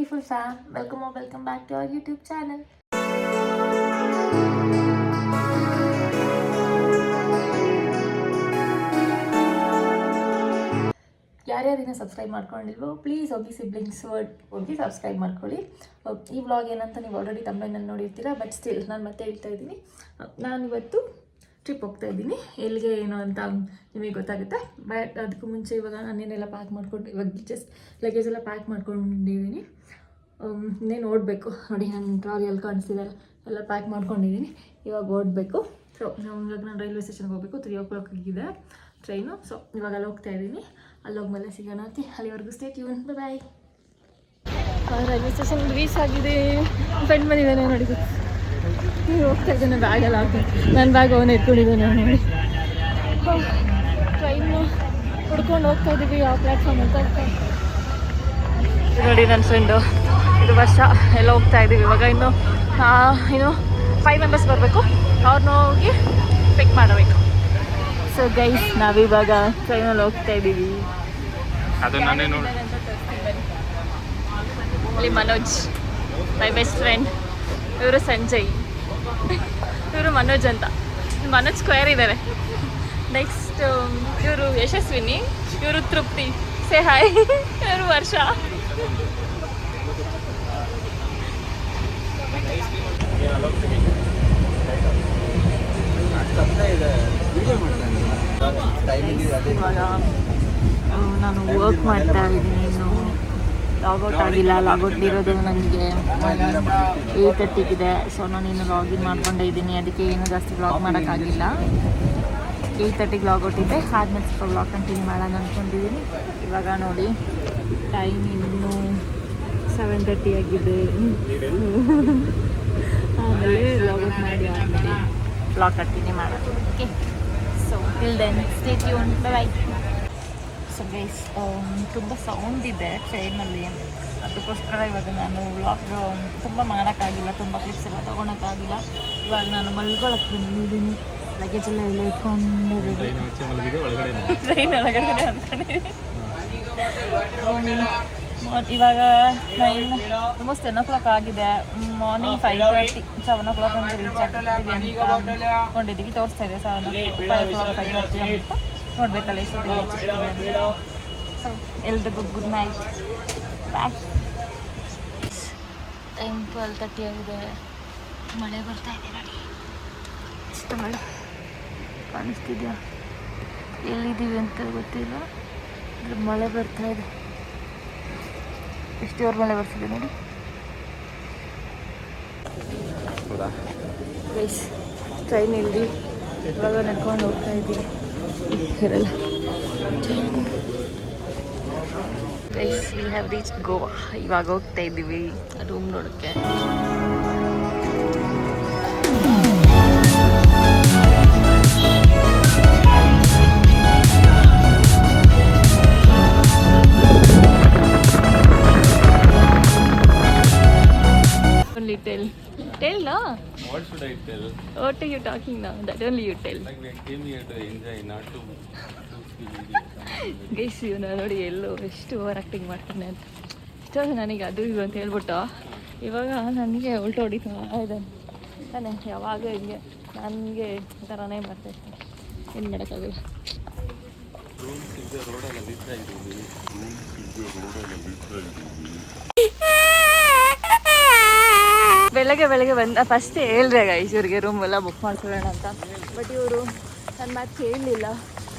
beautiful fam, welcome or welcome back to our YouTube channel. ಯಾರ್ಯಾರಿನ subscribe ಮಾಡ್ಕೊಂಡಿಲ್ವೋ please ಹೋಗಿ siblings ಹೋಗಿ subscribe ಮಾಡ್ಕೊಳ್ಳಿ. ಈ ವ್ಲಾಗ್ ಏನಂತ ನೀವು ಆಲ್ರೆಡಿ ತಮ್ಮಲ್ಲಿ ನೋಡಿರ್ತೀರಾ, ಬಟ್ ಸ್ಟಿಲ್ ನಾನು ಮತ್ತೆ ಹೇಳ್ತಾ ಇದ್ದೀನಿ, ನಾನು ಇವತ್ತು ಟ್ರಿಪ್ ಹೋಗ್ತಾ ಇದ್ದೀನಿ. ಎಲ್ಲಿಗೆ ಏನು ಅಂತ ನಿಮಗೆ ಗೊತ್ತಾಗುತ್ತೆ. ಬಟ್ ಅದಕ್ಕೂ ಮುಂಚೆ ಇವಾಗ ನಾನೇನೆಲ್ಲ ಪ್ಯಾಕ್ ಮಾಡ್ಕೊಂಡು ಇವಾಗ ಜಸ್ಟ್ ಲಗೇಜ್ ಎಲ್ಲ ಪ್ಯಾಕ್ ಮಾಡ್ಕೊಂಡಿದ್ದೀನಿ. ಇನ್ನೇನು ಓಡಬೇಕು ನೋಡಿ, ನನ್ನ ಟ್ರಾಲಿ ಎಲ್ಲಿ ಕಾಣಿಸ್ತಿದ್ದಾರೆ ಎಲ್ಲ ಪ್ಯಾಕ್ ಮಾಡ್ಕೊಂಡಿದ್ದೀನಿ. ಇವಾಗ ಓಡಬೇಕು. ಸೊ ಇವಾಗ ನಾನು ರೈಲ್ವೆ ಸ್ಟೇಷನ್ಗೆ ಹೋಗಬೇಕು. 3 ಇದೆ ಟ್ರೈನು. ಸೊ ಇವಾಗ ಅಲ್ಲಿ ಹೋಗ್ತಾ ಇದ್ದೀನಿ. ಅಲ್ಲಿ ಹೋಗ್ಮೇಲೆ ಸಿಗೋಣ. ಅಲ್ಲಿವರೆಗೂ ಸ್ಟೇ ಟ್ಯೂನ್. ಬಾಯ್. ರೈಲ್ವೆ ಸ್ಟೇಷನ್ ರೀಚ್ ಆಗಿದೆ. ಫ್ರೆಂಡ್ ಬಂದಿದ್ದಾನೆ ನೋಡಿ, ನೀವು ಹೋಗ್ತಾ ಇದ್ದಾನೆ. ಬ್ಯಾಗೆಲ್ಲ ಹಾಕಿ ನನ್ನ ಬ್ಯಾಗ್ ಅವನು ಎತ್ಕೊಂಡಿದ್ದಾನೆ ನೋಡಿ. ಟ್ರೈನು ಹುಡ್ಕೊಂಡು ಹೋಗ್ತಾ ಇದ್ದೀವಿ ಯಾವ ಪ್ಲ್ಯಾಟ್ಫಾರ್ಮ್ ಅಂತ. ನೋಡಿ ನನ್ನ ಫ್ರೆಂಡು, ಇದು ವರ್ಷ ಎಲ್ಲ ಹೋಗ್ತಾ ಇದ್ದೀವಿ. ಇವಾಗ ಇನ್ನು 5 ಮೆಂಬರ್ಸ್ ಬರಬೇಕು. ಅವ್ರನ್ನ ಹೋಗಿ ಪಿಕ್ ಮಾಡಬೇಕು. ಸೊ ಗೈಸ್, ನಾವಿವಾಗ ಟ್ರೈನಲ್ಲಿ ಹೋಗ್ತಾ ಇದ್ದೀವಿ. ಅಲ್ಲಿ ಮನೋಜ್, ಮೈ ಬೆಸ್ಟ್ ಫ್ರೆಂಡ್. ಇವರು ಸಂಜಯ್, ಇವರು ಮನೋಜ್ ಅಂತ. ಮನೋಜ್ ಸ್ಕ್ವೇರ್ ಇದ್ದಾರೆ. ನೆಕ್ಸ್ಟ್ ಇವರು ಯಶಸ್ವಿನಿ, ಇವರು ತೃಪ್ತಿ. Say hi. ಇವರು ವರ್ಷ. ನಾನು ವರ್ಕ್ ಮಾಡ್ತಾ ಇದ್ದೀನಿ. ಇನ್ನು ಲಾಗೌಟ್ ಆಗಿಲ್ಲ. ಲಾಗೌಟ್ ಇರೋದು ನನಗೆ 8:30 ಸೊ ನಾನು ಇನ್ನು ಲಾಗಿನ್ ಮಾಡ್ಕೊಂಡೇ ಇದ್ದೀನಿ. ಅದಕ್ಕೆ ಏನು ಜಾಸ್ತಿ ವ್ಲಾಗ್ ಮಾಡೋಕ್ಕಾಗಿಲ್ಲ. 8:30 ಲಾಗೌಟ್ ಇದೆ. ಆದ್ಮೇಲೆ ಸ್ವಲ್ಪ ವ್ಲಾಗ್ ಕಂಟಿನ್ಯೂ ಮಾಡೋಣ ಅಂದ್ಕೊಂಡಿದ್ದೀನಿ. ಇವಾಗ ನೋಡಿ ಟೈಮ್ ಇನ್ನೂ 7:30 ಆಗಿದೆ. ಆಮೇಲೆ ಲಾಗೌಟ್ ಮಾಡಿ ಆದಮೇಲೆ ವ್ಲಾಗ್ ಕಂಟಿನ್ಯೂ ಮಾಡೋದು. Okay, so till then stay tune. Bye. So guys, ತುಂಬ ಸೌಂಡ್ ಇದೆ ಟ್ರೈನಲ್ಲಿ. ಅದಕ್ಕೋಸ್ಕರ ಇವಾಗ ನಾನು ವ್ಲಾಗ್ ತುಂಬ ಮಾಡೋಕ್ಕಾಗಿಲ್ಲ. ತುಂಬ ಕ್ಲಿಪ್ಸ್ ಎಲ್ಲ ತೊಗೊಳಕ್ಕಾಗಿಲ್ಲ. ಇವಾಗ ನಾನು ಮಲ್ಗೊಳಕ್ಕೆ ಬಂದಿದ್ದೀನಿ. ಲಗೇಜ್ ಎಲ್ಲ ಇಟ್ಕೊಂಡಿದ್ದೀನಿ. ಟ್ರೈನ್ ಒಳಗಡೆ ಅಂದ್ಕೊಂಡಿದ್ದೀನಿ. ಇವಾಗ ಆಲ್ಮೋಸ್ಟ್ 10 o'clock ಆಗಿದೆ. ಮಾರ್ನಿಂಗ್ 5:30, 7 o'clock ಅಂದರೆ ರೀಚ್ ಆಗ್ತಿದ್ದೀವಿ ಅಂತ ಅಂದ್ಕೊಂಡಿದ್ದೀವಿ. ತೋರಿಸ್ತಾ ಇದೆ 5 o'clock 5:30 ಅಂತ. ನೋಡಬೇಕಲ್ಲ ಎಷ್ಟೊತ್ತಿಗೆ. ಸೊ ಎಲ್ರಿಗೂ ಗುಡ್ ನೈಟ್. ಬಾಯ್. ಟೈಮ್ 12:30 ಆಗಿದೆ. ಮಳೆ ಬರ್ತಾ ಇದೆ ನೋಡಿ. ಇಷ್ಟು ಮಳೆ ಕಾಣಿಸ್ತಿದೆಯಾ? ಎಲ್ಲಿದ್ದೀವಿ ಅಂತ ಗೊತ್ತಿಲ್ಲ. ಮಳೆ ಬರ್ತಾ ಇದೆ. ಎಷ್ಟು ಜೋರು ಮಳೆ ಬರ್ತಿದೆ ನೋಡಿ. ಗೈಸ್, ಟ್ರೈನ್ ಇಲ್ಲಿ ಇವಾಗ ನಡ್ಕೊಂಡು ಹೋಗ್ತಾ ಇದ್ದೀವಿ. ಇರಲ್ಲ guys, we have reach Goa. ಇವಾಗ ಹೋಗ್ತಾ ಇದ್ದೀವಿ ರೂಮ್ ನೋಡೋಕ್ಕೆ. Tell now. What should I tell? What are you talking now? That only you tell. Like we came here to enjoy, not to see videos. Guys, ಇವನು ನೋಡಿ ಎಲ್ಲೋ ಎಷ್ಟು over acting ಮಾಡ್ತಾನೆ ಅಂತ. ಇಷ್ಟೊಂದು ನನಗೆ ಅದು ಇದು ಅಂತ ಹೇಳ್ಬಿಟ್ಟು ಇವಾಗ ನನಗೆ ಉಲ್ಟು ಹೊಡಿತಾ ಇದ್ದಾನೆ ತಾನೆ. ಯಾವಾಗ ಹಿಂಗೆ ನನಗೆ ಈ ಥರನೇ ಮಾಡ್ತಾಯಿರ್ತಾನೆ. ಏನು ಮಾಡೋಕ್ಕಾಗಲ್ಲ. ಬೆಳಗ್ಗೆ ಬಂದ ಫಸ್ಟ್ ಹೇಳಿದೆ ಗೈಸ್ ಇವ್ರಿಗೆ ರೂಮ್ ಎಲ್ಲ ಬುಕ್ ಮಾಡ್ಕೊಳ್ಳೋಣ ಅಂತ. ಬಟ್ ಇವರು ನನ್ನ ಮಾತು ಕೇಳಲಿಲ್ಲ.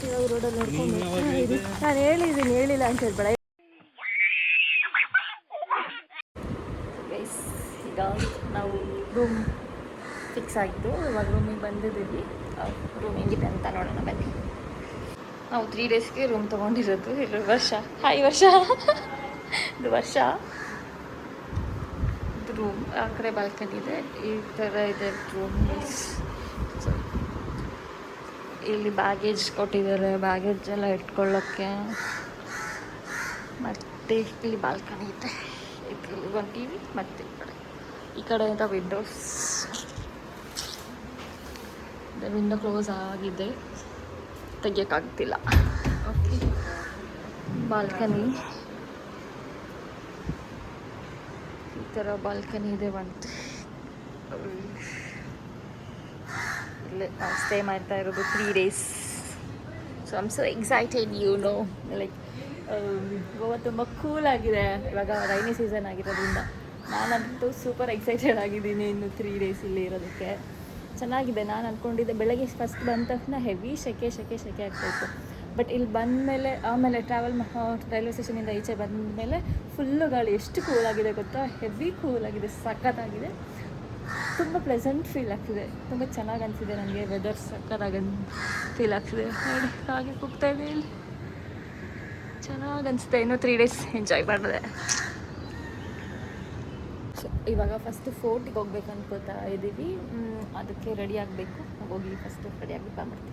ಇವಾಗ ರೋಡಲ್ಲಿ ನೋಡ್ಕೊಂಡು ನಾನು ಹೇಳಿಲ್ಲ ಅಂತ ಹೇಳ್ಬೇಡ ಗೈಸ್. ಈಗ ನಾವು ರೂಮ್ ಫಿಕ್ಸ್ ಆಗಿದ್ದು, ಇವಾಗ ರೂಮಿಗೆ ಬಂದಿದ್ದೀವಿ. ರೂಮ್ ಹೆಂಗಿದೆ ಅಂತ ನೋಡೋಣ ಬನ್ನಿ. ನಾವು 3 ಡೇಸ್ಗೆ ರೂಮ್ ತೊಗೊಂಡಿರೋದು. ಇದು ವರ್ಷ. ಹಾಯ್ ವರ್ಷ. ಇದು ವರ್ಷ. ರೂಮ್ ಆ ಕಡೆ ಬಾಲ್ಕನಿ ಇದೆ. ಈ ಥರ ಇದೆ ರೂಮ್. ಸೊ ಇಲ್ಲಿ ಬ್ಯಾಗೇಜ್ ಕೊಟ್ಟಿದ್ದಾರೆ, ಬ್ಯಾಗೇಜ್ ಎಲ್ಲ ಇಟ್ಕೊಳ್ಳೋಕ್ಕೆ. ಮತ್ತು ಇಲ್ಲಿ ಬಾಲ್ಕನಿ ಇದೆ. ಇಲ್ಲಿ ಒಂದು ಟಿ ವಿ ಮತ್ತು ಈ ಕಡೆಯಿಂದ ವಿಂಡೋಸ್. ವಿಂಡೋ ಕ್ಲೋಸ್ ಆಗಿದೆ, ತೆಗಿಯೋಕ್ಕಾಗ್ತಿಲ್ಲ. ಓಕೆ, ಬಾಲ್ಕನಿ ಥರ ಬಾಲ್ಕನಿ ಇದೆ ಬಂತು. ಇಲ್ಲೇ ನಾವು ಸ್ಟೇ ಮಾಡ್ತಾ ಇರೋದು 3 days. So I'm so excited like Goa ತುಂಬ ಕೂಲ್ ಆಗಿದೆ. ಇವಾಗ ರೈನಿ ಸೀಸನ್ ಆಗಿರೋದ್ರಿಂದ ನಾನಂತೂ ಸೂಪರ್ ಎಕ್ಸೈಟೆಡ್ ಆಗಿದ್ದೀನಿ ಇನ್ನು 3 days ಇಲ್ಲಿ ಇರೋದಕ್ಕೆ. ಚೆನ್ನಾಗಿದೆ. ನಾನು ಅಂದ್ಕೊಂಡಿದ್ದೆ ಬೆಳಗ್ಗೆ ಫಸ್ಟ್ ಬಂದ ತಕ್ಷಣ ಹೆವಿ ಸೆಕೆ ಆಗ್ತಾಯಿತ್ತು. ಬಟ್ ಇಲ್ಲಿ ಬಂದಮೇಲೆ ಆಮೇಲೆ ರೈಲ್ವೆ ಸ್ಟೇಷನಿಂದ ಈಚೆ ಬಂದಮೇಲೆ ಫುಲ್ಲು ಗಾಳಿ ಎಷ್ಟು ಕೂಲಾಗಿದೆ ಗೊತ್ತಾ, ಹೆವಿ ಕೂಲಾಗಿದೆ, ಸಖತ್ತಾಗಿದೆ. ತುಂಬ ಪ್ಲೆಸೆಂಟ್ ಫೀಲ್ ಆಗ್ತಿದೆ, ತುಂಬ ಚೆನ್ನಾಗಿ ಅನಿಸಿದೆ ನನಗೆ. ವೆದರ್ ಸಖತ್ತಾಗಿ ಫೀಲ್ ಆಗ್ತಿದೆ. ನೋಡಿ ಹಾಗೆ ಹೋಗ್ತಾಯಿದೆ, ಇಲ್ಲಿ ಚೆನ್ನಾಗಿ ಅನಿಸುತ್ತೆ. ಇನ್ನೂ 3 days ಎಂಜಾಯ್ ಮಾಡಿದೆ. ಸೊ ಇವಾಗ ಫಸ್ಟು ಫೋರ್ಟಿಗೆ ಹೋಗ್ಬೇಕು ಅನ್ಕೋತಾ ಇದ್ದೀವಿ. ಅದಕ್ಕೆ ರೆಡಿ ಆಗಬೇಕು. ಹೋಗಿ ಫಸ್ಟು ರೆಡಿ ಆಗಬೇಕು.